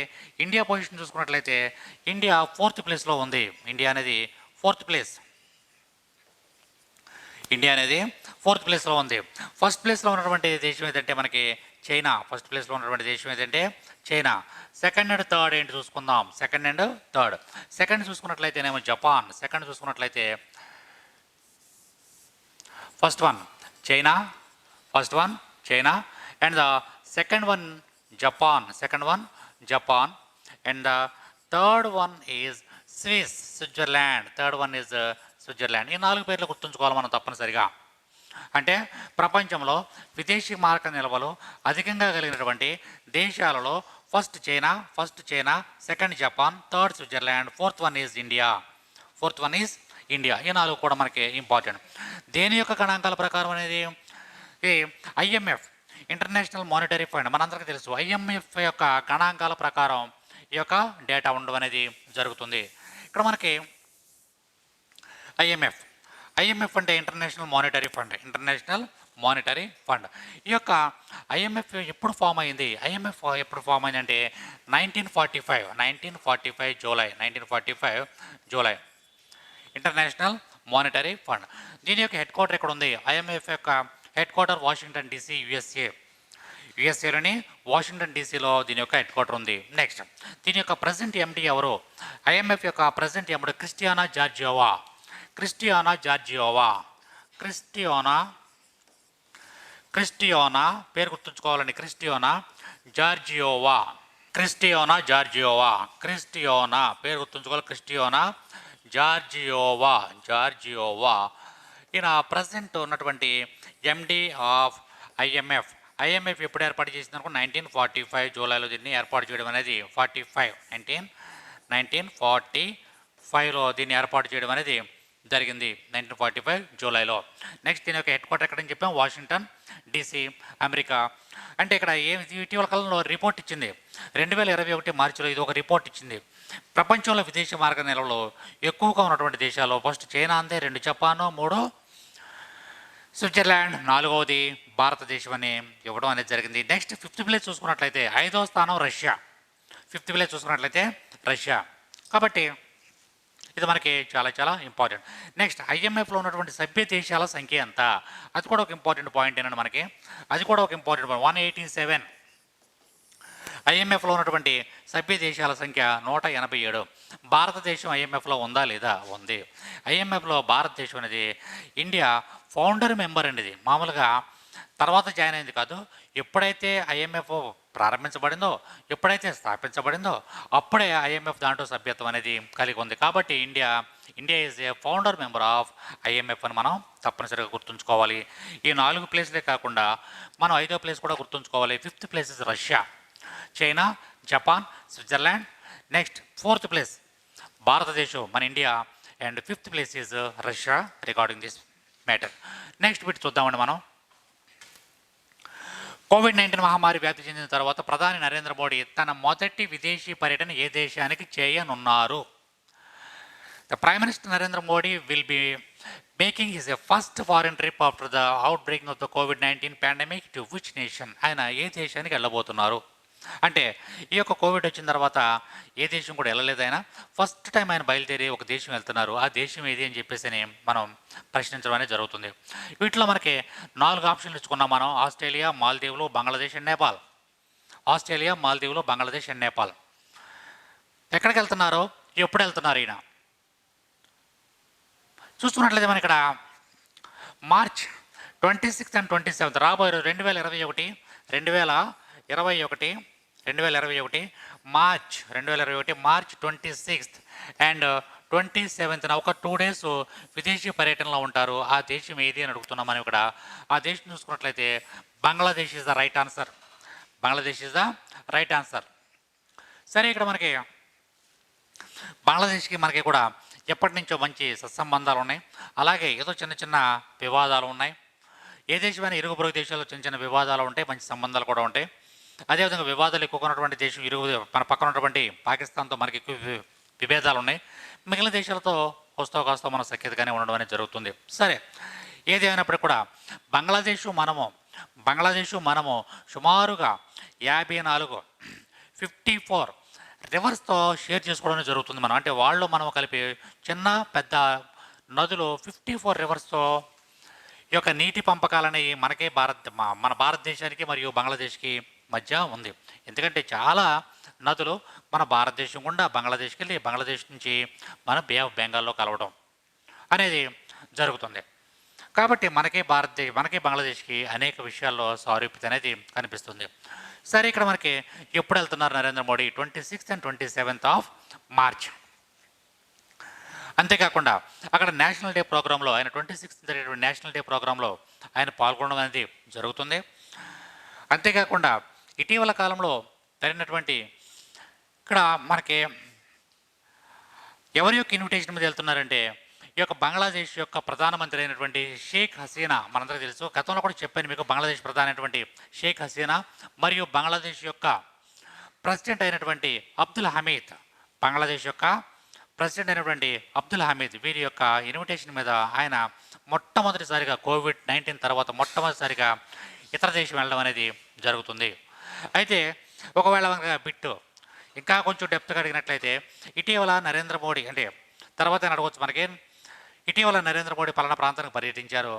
ఇండియా పొజిషన్ చూసుకున్నట్లయితే ఇండియా 4th ప్లేస్లో ఉంది. ఇండియా అనేది 4th ప్లేస్లో ఉంది. ఫస్ట్ ప్లేస్లో ఉన్నటువంటి దేశం ఏదంటే మనకి చైనా. సెకండ్ అండ్ థర్డ్ ఏంటి చూసుకుందాం. సెకండ్ చూసుకున్నట్లయితేనేమో జపాన్. చూసుకున్నట్లయితే first one China and the second one Japan and the third one is Switzerland. ఈ 4 పేర్లు గుర్తుంచుకోవాలి మనం తప్పనిసరిగా. అంటే ప్రపంచంలో విదేశీ మారక నిల్వలు అధికంగా కలిగినటువంటి దేశాలలో first China, second Japan, third Switzerland, fourth one is India. ఈ 4 కూడా మనకి ఇంపార్టెంట్. దేని యొక్క గణాంకాల ప్రకారం అనేది? ఈ ఐఎంఎఫ్ ఇంటర్నేషనల్ మానిటరీ ఫండ్ మనందరికీ తెలుసు. ఐఎంఎఫ్ యొక్క గణాంకాల ప్రకారం ఈ యొక్క డేటా ఉండడం అనేది జరుగుతుంది. ఇక్కడ మనకి ఐఎంఎఫ్ అంటే ఇంటర్నేషనల్ మానిటరీ ఫండ్. ఈ యొక్క ఐఎంఎఫ్ ఎప్పుడు ఫామ్ అయింది? అంటే 1945 జూలై. International monetary fund. దీని యొక్క హెడ్ క్వార్టర్ ఎక్కడ ఉంది? ఐఎంఎఫ్ యొక్క హెడ్ క్వార్టర్ వాషింగ్టన్ డీసీ, యుఎస్ఏలోని వాషింగ్టన్ డీసీలో దీని యొక్క హెడ్ క్వార్టర్ ఉంది. నెక్స్ట్ దీని యొక్క ప్రెసిడెంట్ ఎండి ఎవరు? ఐఎంఎఫ్ యొక్క ప్రెసిడెంట్ ఎండి క్రిస్టియానా జార్జియోవా. పేరు గుర్తుంచుకోవాలండి. క్రిస్టియానా జార్జియోవా పేరు గుర్తుంచుకోవాలి. క్రిస్టియానా జార్జియోవా. ఈయన ప్రెసిడెంట్ ఉన్నటువంటి ఎండి ఆఫ్ ఐఎంఎఫ్. ఐఎంఎఫ్ ఎప్పుడు ఏర్పాటు చేసింది అనుకో 1945 జూలైలో దీన్ని ఏర్పాటు చేయడం అనేది 1945లో దీన్ని ఏర్పాటు చేయడం అనేది జరిగింది 1945 జూలైలో. నెక్స్ట్ దీని యొక్క హెడ్ క్వార్టర్ ఎక్కడని చెప్పాం, వాషింగ్టన్ డీసీ, అమెరికా. అంటే ఇక్కడ ఇటీవల కాలంలో రిపోర్ట్ ఇచ్చింది 2021 మార్చిలో ఇది ఒక రిపోర్ట్ ఇచ్చింది. ప్రపంచంలో విదేశీ మార్గ నిల్వలు ఎక్కువగా ఉన్నటువంటి దేశాల్లో ఫస్ట్ చైనా అంతే, 2 జపాను, 3 స్విట్జర్లాండ్, 4వది భారతదేశం అని ఇవ్వడం అనేది జరిగింది. నెక్స్ట్ 5th ప్లేస్ చూసుకున్నట్లయితే 5వ స్థానం రష్యా. 5th ప్లేస్ చూసుకున్నట్లయితే రష్యా. కాబట్టి ఇది మనకి చాలా చాలా ఇంపార్టెంట్. నెక్స్ట్ ఐఎంఎఫ్లో ఉన్నటువంటి సభ్య దేశాల సంఖ్య ఎంత, అది కూడా ఒక ఇంపార్టెంట్ పాయింట్ ఏనండి మనకి. అది కూడా ఒక ఇంపార్టెంట్ పాయింట్. 187 ఐఎంఎఫ్లో ఉన్నటువంటి సభ్య దేశాల సంఖ్య 187. భారతదేశం ఐఎంఎఫ్లో ఉందా లేదా? ఉంది. ఐఎంఎఫ్లో భారతదేశం అనేది ఇండియా ఫౌండర్ మెంబర్ అండి. ఇది మామూలుగా తర్వాత జాయిన్ అయింది కాదు. ఎప్పుడైతే ఐఎంఎఫ్ ప్రారంభించబడిందో, ఎప్పుడైతే స్థాపించబడిందో అప్పుడే ఐఎంఎఫ్ దాంట్లో సభ్యత్వం అనేది కలిగి ఉంది. కాబట్టి India is a founder member of IMF అని మనం తప్పనిసరిగా గుర్తుంచుకోవాలి. ఈ 4 ప్లేస్లే కాకుండా మనం 5వ ప్లేస్ కూడా గుర్తుంచుకోవాలి. 5th place is Russia, China, Japan, Switzerland. Next 4th place భారతదేశం, మన India. And 5th place is Russia regarding this matter. Next bit చూద్దామండి మనం. కోవిడ్-19 మహమ్మారి వ్యాప్తి చెందిన తర్వాత ప్రధాని నరేంద్ర మోడీ తన మొదటి విదేశీ పర్యటన ఏ దేశానికి చేయనున్నారు? The prime minister Narendra Modi will be making his first foreign trip after the out breaking of the COVID-19 pandemic to which nation? ఆయన ఏ దేశానికి వెళ్ళబోతున్నారు? అంటే ఈ యొక్క కోవిడ్ వచ్చిన తర్వాత ఏ దేశం కూడా వెళ్ళలేదు. ఆయన ఫస్ట్ టైం ఆయన బయలుదేరి ఒక దేశం వెళ్తున్నారు. ఆ దేశం ఏది అని చెప్పేసి మనం ప్రశ్నించడం అనేది జరుగుతుంది. వీటిలో మనకి 4 ఆప్షన్లు ఇచ్చుకున్నాం మనం. ఆస్ట్రేలియా, మాల్దీవులు, బంగ్లాదేశ్ అండ్ నేపాల్. ఆస్ట్రేలియా, మాల్దీవులు, బంగ్లాదేశ్ అండ్ నేపాల్. ఎక్కడికి వెళ్తున్నారు, ఎప్పుడు వెళ్తున్నారు ఈయన చూసుకున్నట్లయితే మన ఇక్కడ మార్చ్ 26th and 27th రాబోయే 2021 మార్చ్ 26th అండ్ 27th ఒక 2 days విదేశీ పర్యటనలో ఉంటారు. ఆ దేశం ఏది అని అడుగుతున్నాం మనం ఇక్కడ. ఆ దేశం చూసుకున్నట్లయితే Bangladesh is the right answer. Bangladesh is the right answer. సరే, ఇక్కడ మనకి బంగ్లాదేశ్కి మనకి కూడా ఎప్పటి నుంచో మంచి సత్సంబంధాలు ఉన్నాయి. అలాగే ఏదో చిన్న చిన్న వివాదాలు ఉన్నాయి. ఏ దేశమైనా ఇరుగు పొరుగు దేశాల్లో చిన్న చిన్న వివాదాలు ఉంటాయి, మంచి సంబంధాలు కూడా ఉంటాయి. అదేవిధంగా వివాదాలు ఎక్కువగా ఉన్నటువంటి దేశం మన పక్కన ఉన్నటువంటి పాకిస్తాన్తో మనకి ఎక్కువ విభేదాలు ఉన్నాయి. మిగిలిన దేశాలతో వస్తా కాస్తా మన సఖ్యతగానే ఉండడం అనేది జరుగుతుంది. సరే, ఏది అయినప్పటికీ కూడా బంగ్లాదేశు మనము సుమారుగా 54 రివర్స్తో షేర్ చేసుకోవడం జరుగుతుంది మనం. అంటే వాళ్ళు మనం కలిపి చిన్న పెద్ద నదులు 54 రివర్స్తో ఈ యొక్క నీటి పంపకాలనేవి మన భారతదేశానికి మరియు బంగ్లాదేశ్కి మధ్య ఉంది. ఎందుకంటే చాలా నదులు మన భారతదేశం గుండా బంగ్లాదేశ్కి వెళ్ళి బంగ్లాదేశ్ నుంచి మన బే ఆఫ్ బెంగాల్లో కలవడం అనేది జరుగుతుంది. కాబట్టి మనకి బంగ్లాదేశ్కి అనేక విషయాల్లో సారూప్యత అనేది కనిపిస్తుంది. సరే, ఇక్కడ మనకి ఎప్పుడు వెళ్తున్నారు Narendra Modi? 26th and 27th March. అంతేకాకుండా అక్కడ నేషనల్ డే ప్రోగ్రాంలో ఆయన 26th జరిగేటువంటి నేషనల్ డే ప్రోగ్రాంలో ఆయన పాల్గొనడం అనేది జరుగుతుంది. అంతేకాకుండా ఇటీవల కాలంలో జరిగినటువంటి ఇక్కడ మనకి ఎవరి యొక్క ఇన్విటేషన్ మీద వెళ్తున్నారంటే ఈ యొక్క బంగ్లాదేశ్ యొక్క ప్రధానమంత్రి అయినటువంటి షేక్ హసీనా. మనందరికీ తెలుసు, గతంలో కూడా చెప్పాను మీకు, బంగ్లాదేశ్ ప్రధాని అయినటువంటి షేక్ హసీనా మరియు బంగ్లాదేశ్ యొక్క ప్రెసిడెంట్ అయినటువంటి అబ్దుల్ హమీద్, బంగ్లాదేశ్ యొక్క ప్రెసిడెంట్ అయినటువంటి అబ్దుల్ హమీద్, వీరి యొక్క ఇన్విటేషన్ మీద ఆయన మొట్టమొదటిసారిగా కోవిడ్-19 తర్వాత మొట్టమొదటిసారిగా ఇతర దేశం వెళ్ళడం అనేది జరుగుతుంది. అయితే ఒకవేళ బిట్టు ఇంకా కొంచెం డెప్త్గా అడిగినట్లయితే ఇటీవల నరేంద్ర మోడీ అంటే తర్వాత అడగవచ్చు మనకి, ఇటీవల నరేంద్ర మోడీ పలానా ప్రాంతానికి పర్యటించారు.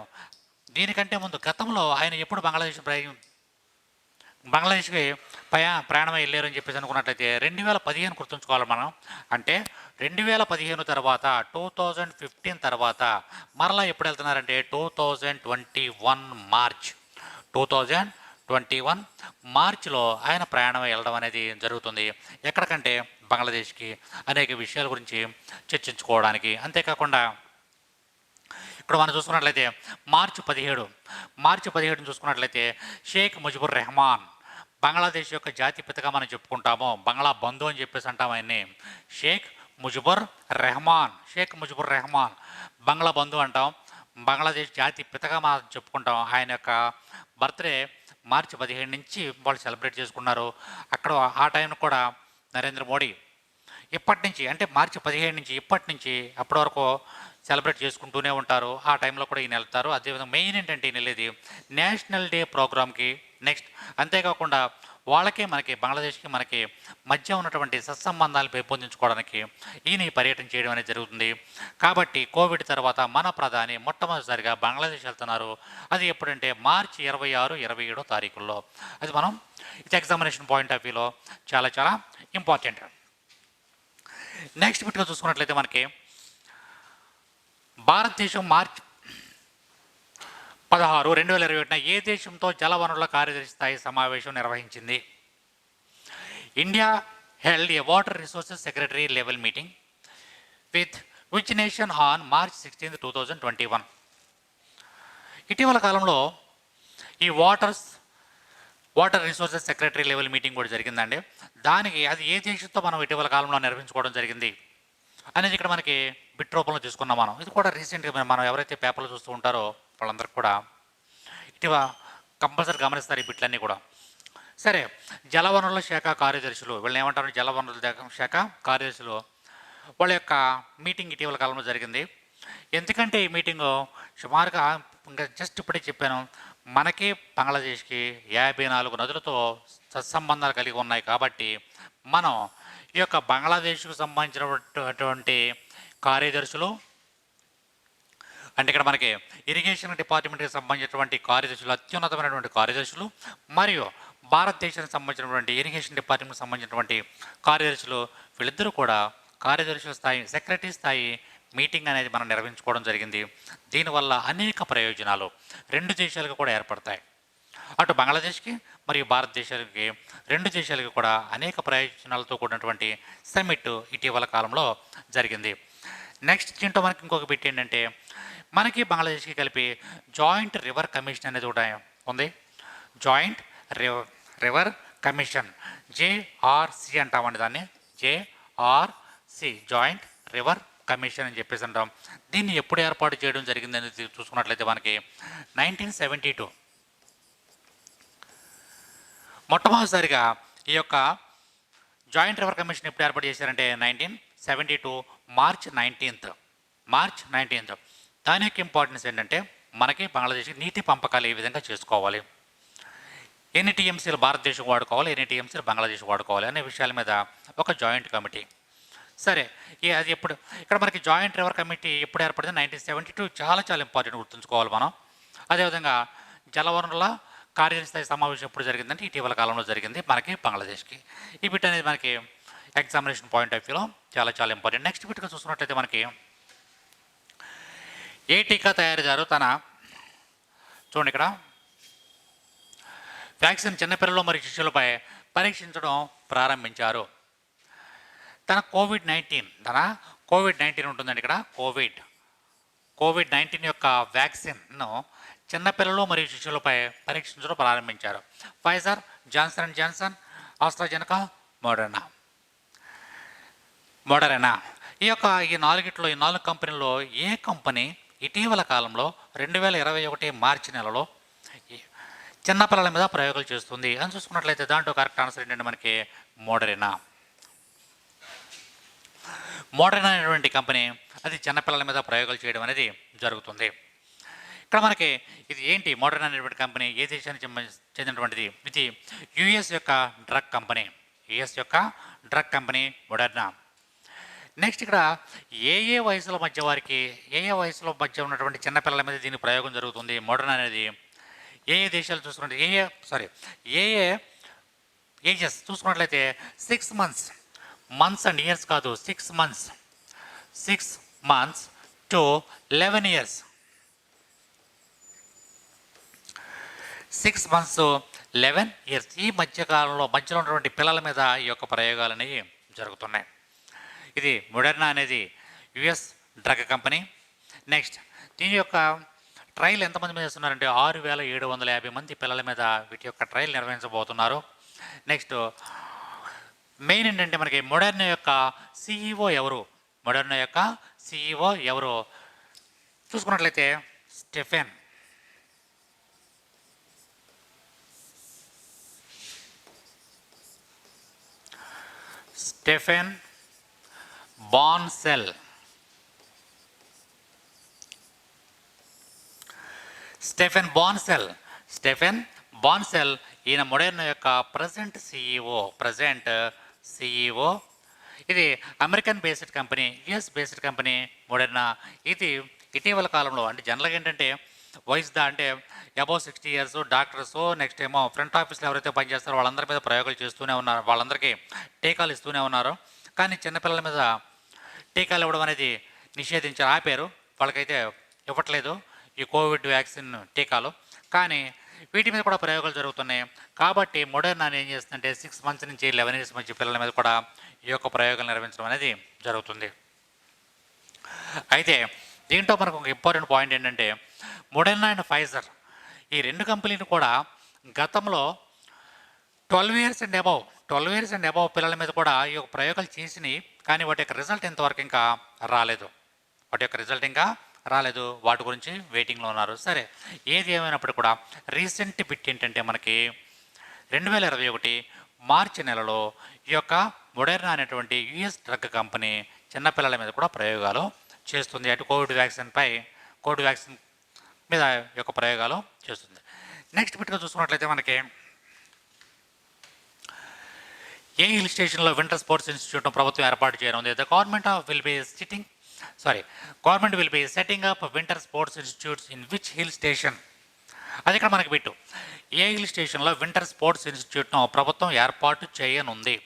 దీనికంటే ముందు గతంలో ఆయన ఎప్పుడు బంగ్లాదేశ్కి ప్రయాణమై వెళ్ళారు అని చెప్పేసి అనుకున్నట్లయితే 2015 గుర్తుంచుకోవాలి మనం. అంటే 2015 తర్వాత 2015 తర్వాత మరలా ఎప్పుడు వెళ్తున్నారంటే 2021 మార్చ్లో ఆయన ప్రయాణం వెళ్ళడం అనేది జరుగుతుంది. ఎక్కడికంటే బంగ్లాదేశ్కి అనేక విషయాల గురించి చర్చించుకోవడానికి. అంతేకాకుండా ఇక్కడ మనం చూసుకున్నట్లయితే మార్చి 17 చూసుకున్నట్లయితే షేక్ ముజిబుర్ రెహమాన్, బంగ్లాదేశ్ యొక్క జాతిపితగా మనం చెప్పుకుంటాము, బంగ్లా బంధు అని చెప్పేసి అంటాం ఆయన్ని. షేక్ ముజిబుర్ రెహమాన్ బంగ్లా బంధు అంటాం, బంగ్లాదేశ్ జాతి పితగా మనం చెప్పుకుంటాం. ఆయన యొక్క బర్త్డే మార్చి 17 నుంచి వాళ్ళు సెలబ్రేట్ చేసుకున్నారు. అక్కడ ఆ టైం కూడా నరేంద్ర మోడీ ఇప్పటి నుంచి, అంటే మార్చి 17 నుంచి ఇప్పటి నుంచి అప్పటి వరకు సెలబ్రేట్ చేసుకుంటూనే ఉంటారు. ఆ టైంలో కూడా ఈయన వెళ్తారు. అదేవిధంగా మెయిన్ ఏంటంటే ఈయన వెళ్ళేది నేషనల్ డే ప్రోగ్రామ్కి. నెక్స్ట్ అంతేకాకుండా వాళ్ళకి మనకి బంగ్లాదేశ్కి మనకి మధ్య ఉన్నటువంటి సత్సంబంధాలు పెంపొందించుకోవడానికి ఈయన ఈ పర్యటన చేయడం అనేది జరుగుతుంది. కాబట్టి కోవిడ్ తర్వాత మన ప్రధాని మొట్టమొదటిసారిగా బంగ్లాదేశ్ వెళ్తున్నారు. అది ఎప్పుడంటే మార్చి 26, 27 తారీఖుల్లో. అది మనం ఇది ఎగ్జామినేషన్ పాయింట్ ఆఫ్ వ్యూలో చాలా చాలా ఇంపార్టెంట్. నెక్స్ట్ బిట్గా చూసుకున్నట్లయితే మనకి భారతదేశం మార్చి 16, 2021 ఏ దేశంతో జలవనరుల కార్యదర్శి స్థాయి సమావేశం నిర్వహించింది? India held a water resources secretary level meeting with which nation on March 16, 2021. ఇటీవల కాలంలో ఈ water resources secretary level meeting కూడా జరిగిందండి. దానికి అది ఏ దేశంతో మనం ఇటీవల కాలంలో నిర్వహించుకోవడం జరిగింది అనేది ఇక్కడ మనకి బిట్ రూపంలో తీసుకున్నాం మనం. ఇది కూడా రీసెంట్గా మనం ఎవరైతే పేపర్లు చూస్తూ ఉంటారో వాళ్ళందరికీ కూడా ఇటీవల కంపల్సరీ గమనిస్తారు ఈ బిట్లన్నీ కూడా. సరే, జలవనరుల శాఖ కార్యదర్శులు, వీళ్ళని ఏమంటారు, జలవనరుల శాఖ కార్యదర్శులు వాళ్ళ యొక్క మీటింగ్ ఇటీవల కాలంలో జరిగింది. ఎందుకంటే ఈ మీటింగు సుమారుగా ఇంకా జస్ట్ ఇప్పుడే చెప్పాను, మనకి బంగ్లాదేశ్కి 54 నదులతో సత్సంబంధాలు కలిగి ఉన్నాయి. కాబట్టి మనం ఈ యొక్క బంగ్లాదేశ్కు సంబంధించినటువంటి కార్యదర్శులు, అంటే ఇక్కడ మనకి ఇరిగేషన్ డిపార్ట్మెంట్కి సంబంధించినటువంటి కార్యదర్శులు, అత్యున్నతమైనటువంటి కార్యదర్శులు, మరియు భారతదేశానికి సంబంధించినటువంటి ఇరిగేషన్ డిపార్ట్మెంట్కి సంబంధించినటువంటి కార్యదర్శులు, వీళ్ళిద్దరూ కూడా కార్యదర్శుల స్థాయి, సెక్రటరీ స్థాయి మీటింగ్ అనేది మనం నిర్వహించుకోవడం జరిగింది. దీనివల్ల అనేక ప్రయోజనాలు రెండు దేశాలకు కూడా ఏర్పడతాయి. అటు బంగ్లాదేశ్కి మరియు భారతదేశానికి, రెండు దేశాలకి కూడా అనేక ప్రయోజనాలతో కూడినటువంటి సమ్మిట్ ఇటీవల కాలంలో జరిగింది. నెక్స్ట్ దీంట్లో మనకి ఇంకొక బిట్ ఏంటంటే, మనకి బంగ్లాదేశ్కి కలిపి జాయింట్ రివర్ కమిషన్ అనేది కూడా ఉంది. జాయింట్ రివర్ కమిషన్, జేఆర్సి అంటామండి దాన్ని, జేఆర్సి జాయింట్ రివర్ కమిషన్ అని చెప్పేసి అంటాం. దీన్ని ఎప్పుడు ఏర్పాటు చేయడం జరిగింది అనేది చూసుకున్నట్లయితే మనకి 1972 మొట్టమొదటిసారిగా ఈ యొక్క జాయింట్ రివర్ కమిషన్ ఎప్పుడు ఏర్పాటు చేశారంటే 1972 మార్చ్ 19. దాని యొక్క ఇంపార్టెన్స్ ఏంటంటే, మనకి బంగ్లాదేశ్కి నీటి పంపకాలు ఏ విధంగా చేసుకోవాలి, ఎన్ని టీఎంసీలు భారతదేశం వాడుకోవాలి, ఎన్ని టీఎంసీలు బంగ్లాదేశ్ వాడుకోవాలి అనే విషయాల మీద ఒక జాయింట్ కమిటీ. సరే, అది ఎప్పుడు ఇక్కడ మనకి జాయింట్ రివర్ కమిటీ ఎప్పుడు ఏర్పడింది? 1972. చాలా చాలా ఇంపార్టెంట్, గుర్తుంచుకోవాలి మనం. అదేవిధంగా జలవనరుల కార్యదర్శి సమావేశం ఎప్పుడు జరిగిందంటే ఇటీవల కాలంలో జరిగింది మనకి బంగ్లాదేశ్కి. ఈ బిట్ అనేది మనకి ఎగ్జామినేషన్ పాయింట్ ఆఫ్ వ్యూలో చాలా చాలా ఇంపార్టెంట్. నెక్స్ట్ బిట్గా చూసుకున్నట్లయితే మనకి ఏ టీకా తయారీదారు తన, చూడండి ఇక్కడ, వ్యాక్సిన్ చిన్నపిల్లలు మరియు శిశువులపై పరీక్షించడం ప్రారంభించారు. తన కోవిడ్-19 ఉంటుందండి ఇక్కడ, కోవిడ్-19 యొక్క వ్యాక్సిన్ను చిన్నపిల్లలు మరియు శిశువులపై పరీక్షించడం ప్రారంభించారు. Pfizer, Johnson and Johnson, ఆస్ట్రాజెనకా, Moderna. ఈ 4 కంపెనీల్లో ఏ కంపెనీ ఇటీవల కాలంలో 2021 మార్చి నెలలో చిన్నపిల్లల మీద ప్రయోగాలు చేస్తుంది అని చూసుకున్నట్లయితే దాంట్లో కరెక్ట్ ఆన్సర్ ఏంటంటే మనకి మోడెర్నా అనేటువంటి కంపెనీ అది చిన్నపిల్లల మీద ప్రయోగాలు చేయడం అనేది జరుగుతుంది. ఇక్కడ మనకి ఇది ఏంటి, మోడెర్నా అనేటువంటి కంపెనీ ఏ దేశానికి చెందినటువంటిది? ఇది యుఎస్ యొక్క డ్రగ్ కంపెనీ మోడెర్నా. నెక్స్ట్ ఇక్కడ ఏ వయసుల మధ్య ఉన్నటువంటి చిన్నపిల్లల మీద దీని ప్రయోగం జరుగుతుంది మోడెర్నా అనేది? ఏ దేశాలు చూసుకుంటే ఏ ఏజెస్ చూసుకున్నట్లయితే 6 మంత్స్ అండ్ ఇయర్స్ కాదు, 6 months to 11 years. 6 months to 11 years ఈ మధ్యలో ఉన్నటువంటి పిల్లల మీద ఈ యొక్క ప్రయోగాలు అనేవి జరుగుతున్నాయి. ఇది మోడెర్నా అనేది యుఎస్ డ్రగ్ కంపెనీ. నెక్స్ట్ దీని యొక్క ట్రయల్ ఎంతమంది మీద చేస్తున్నారంటే 6,750 మంది పిల్లల మీద వీటి యొక్క ట్రయల్ నిర్వహించబోతున్నారు. నెక్స్ట్ మెయిన్ ఏంటంటే మనకి మోడర్నా యొక్క సిఈఓ ఎవరు, మోడర్నా యొక్క సిఈఓ ఎవరు చూసుకున్నట్లయితే స్టెఫెన్ బాన్సెల్. స్టెఫెన్ బాన్సెల్ ఈయన మోడర్నా యొక్క ప్రజెంట్ సిఈఓ. ఇది American based company, US based company Moderna. ఇది ఇటీవల కాలంలో అంటే జనరల్గా ఏంటంటే వయసు అంటే అబౌవ్ 60 ఇయర్స్ డాక్టర్స్, నెక్స్ట్ ఏమో ఫ్రంట్ ఆఫీస్లో ఎవరైతే పనిచేస్తారో వాళ్ళందరి మీద ప్రయోగాలు చేస్తూనే ఉన్నారు, వాళ్ళందరికీ టీకాలు ఇస్తూనే ఉన్నారు. కానీ చిన్నపిల్లల మీద టీకాలు ఇవ్వడం అనేది నిషేధించారు, ఆపారు. వాళ్ళకైతే ఇవ్వట్లేదు ఈ కోవిడ్ వ్యాక్సిన్ టీకాలు. కానీ వీటి మీద కూడా ప్రయోగాలు జరుగుతున్నాయి. కాబట్టి మోడర్నా ఏం చేస్తుందంటే 6 months నుంచి 11 years మధ్య పిల్లల మీద కూడా ఈ యొక్క ప్రయోగాలు నిర్వహించడం అనేది జరుగుతుంది. అయితే దీంట్లో మనకు ఒక ఇంపార్టెంట్ పాయింట్ ఏంటంటే మోడర్నా అండ్ ఫైజర్ ఈ రెండు కంపెనీలు కూడా గతంలో 12 years అండ్ అబవ్ పిల్లల మీద కూడా ఈ యొక్క ప్రయోగాలు చేసినాయి. కానీ వాటి యొక్క రిజల్ట్ ఇంతవరకు ఇంకా రాలేదు. వాటి గురించి వెయిటింగ్లో ఉన్నారు. సరే, ఏది ఏమైనప్పుడు కూడా రీసెంట్ బిట్ ఏంటంటే మనకి 2021 మార్చి నెలలో ఈ యొక్క మోడర్నా అనేటువంటి యుఎస్ డ్రగ్ కంపెనీ చిన్నపిల్లల మీద కూడా ప్రయోగాలు చేస్తుంది. అటు కోవిడ్ వ్యాక్సిన్ మీద ఈ యొక్క ప్రయోగాలు చేస్తుంది. నెక్స్ట్ బిట్గా చూసుకున్నట్లయితే మనకి ఏ హిల్ స్టేషన్లో వింటర్ స్పోర్ట్స్ ఇన్స్టిట్యూట్ను ప్రభుత్వం ఏర్పాటు చేయనుంది. The government will be setting up winter sports institutes in which hill station. అది ఇక్కడ మనకి బిట్టు. ఏ హిల్ స్టేషన్లో వింటర్ స్పోర్ట్స్ ఇన్స్టిట్యూట్ను ప్రభుత్వం ఏర్పాటు చేయనుంది.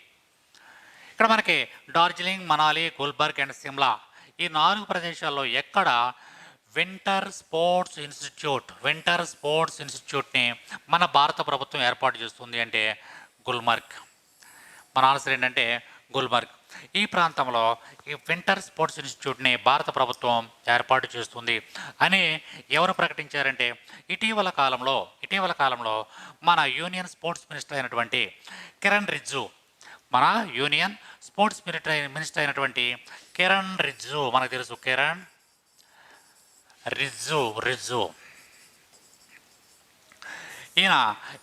ఇక్కడ మనకి డార్జిలింగ్, మనాలి, గుల్బర్గ్ అండ్ సిమ్లా ఈ 4 ప్రదేశాల్లో ఎక్కడ వింటర్ స్పోర్ట్స్ ఇన్స్టిట్యూట్ని మన భారత ప్రభుత్వం ఏర్పాటు చేస్తుంది అంటే గుల్మర్గ్. మన ఆన్సర్ ఏంటంటే గుల్మర్గ్. ఈ ప్రాంతంలో ఈ వింటర్ స్పోర్ట్స్ ఇన్స్టిట్యూట్ని భారత ప్రభుత్వం ఏర్పాటు చేస్తుంది అని ఎవరు ప్రకటించారంటే ఇటీవల కాలంలో మన యూనియన్ స్పోర్ట్స్ మినిస్టర్ అయినటువంటి కిరణ్ రిజ్జు, మనకు తెలుసు కిరణ్ రిజ్జు ఈయన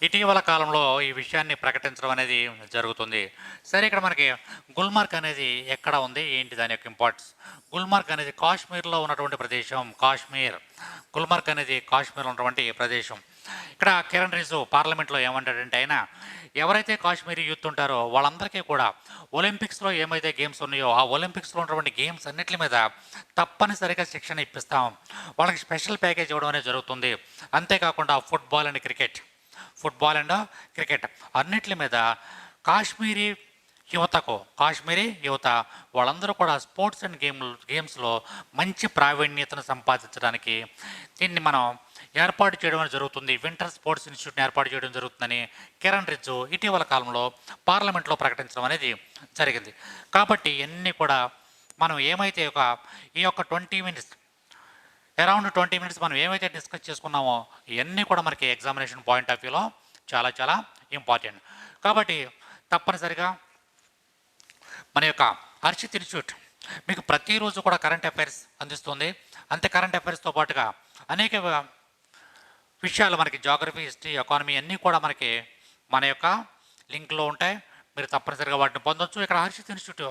ఇటీవల కాలంలో ఈ విషయాన్ని ప్రకటించడం అనేది జరుగుతుంది. సరే, ఇక్కడ మనకి గుల్మర్గ్ అనేది ఎక్కడ ఉంది, ఏంటి దాని యొక్క ఇంపార్టెన్స్. గుల్మర్గ్ అనేది కాశ్మీర్లో ఉన్నటువంటి ప్రదేశం. గుల్మర్గ్ అనేది కాశ్మీర్లో ఉన్నటువంటి ప్రదేశం. ఇక్కడ కిరణ్ రిజ్జు పార్లమెంట్లో ఏమంటాడంటే ఆయన ఎవరైతే కాశ్మీరీ యూత్ ఉంటారో వాళ్ళందరికీ కూడా ఒలింపిక్స్లో ఏమైతే గేమ్స్ ఉన్నాయో ఆ ఒలింపిక్స్లో ఉన్నటువంటి గేమ్స్ అన్నిటి మీద తప్పనిసరిగా శిక్షణ ఇప్పిస్తాం, వాళ్ళకి స్పెషల్ ప్యాకేజ్ ఇవ్వడం అనేది జరుగుతుంది. అంతేకాకుండా ఫుట్బాల్ అండ్ క్రికెట్ అన్నిటి మీద కాశ్మీరీ యువత వాళ్ళందరూ కూడా స్పోర్ట్స్ అండ్ గేమ్స్లో మంచి ప్రావీణ్యతను సంపాదించడానికి దీన్ని మనం ఏర్పాటు చేయడం జరుగుతుంది. వింటర్ స్పోర్ట్స్ ఇన్స్టిట్యూట్ని ఏర్పాటు చేయడం జరుగుతుందని కిరణ్ రిజ్జు ఇటీవల కాలంలో పార్లమెంట్లో ప్రకటించడం అనేది జరిగింది. కాబట్టి ఇవన్నీ కూడా మనం ఏమైతే ఈ యొక్క 20 minutes అరౌండ్ 20 minutes మనం ఏమైతే డిస్కస్ చేసుకున్నామో ఇవన్నీ కూడా మనకి ఎగ్జామినేషన్ పాయింట్ ఆఫ్ వ్యూలో చాలా చాలా ఇంపార్టెంట్. కాబట్టి తప్పనిసరిగా మన యొక్క హర్షిత్ ఇన్స్టిట్యూట్ మీకు ప్రతిరోజు కూడా కరెంట్ అఫైర్స్ అందిస్తుంది. అంతే కరెంట్ అఫైర్స్తో పాటుగా అనేక విషయాలు మనకి జాగ్రఫీ, హిస్టరీ, ఎకానమీ అన్నీ కూడా మనకి మన యొక్క లింక్లో ఉంటాయి. మీరు తప్పనిసరిగా వాటిని పొందొచ్చు. ఇక్కడ హర్షిత్ ఇన్స్టిట్యూట్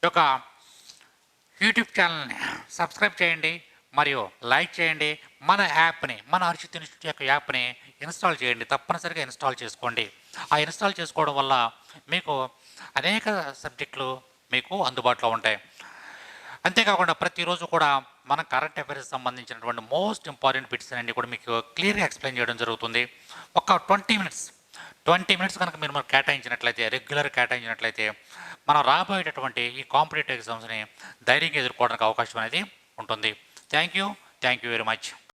యొక్క యూట్యూబ్ ఛానల్ని సబ్స్క్రైబ్ చేయండి మరియు లైక్ చేయండి. మన హర్షిత్ ఇన్స్టిట్యూట్ యొక్క యాప్ని ఇన్స్టాల్ చేయండి. తప్పనిసరిగా ఇన్స్టాల్ చేసుకోండి. ఆ ఇన్స్టాల్ చేసుకోవడం వల్ల మీకు అనేక సబ్జెక్టులు మీకు అందుబాటులో ఉంటాయి. అంతేకాకుండా ప్రతిరోజు కూడా మన కరెంట్ అఫైర్స్ సంబంధించినటువంటి మోస్ట్ ఇంపార్టెంట్ బిట్స్ అన్ని కూడా మీకు క్లియర్గా ఎక్స్ప్లెయిన్ చేయడం జరుగుతుంది. ఒక 20 minutes కనుక మీరు మనకు రెగ్యులర్ కేటాయించినట్లయితే మనం రాబోయేటటువంటి ఈ కాంపిటేటివ్ ఎగ్జామ్స్ని ధైర్యంగా ఎదుర్కోవడానికి అవకాశం అనేది ఉంటుంది. Thank you very much.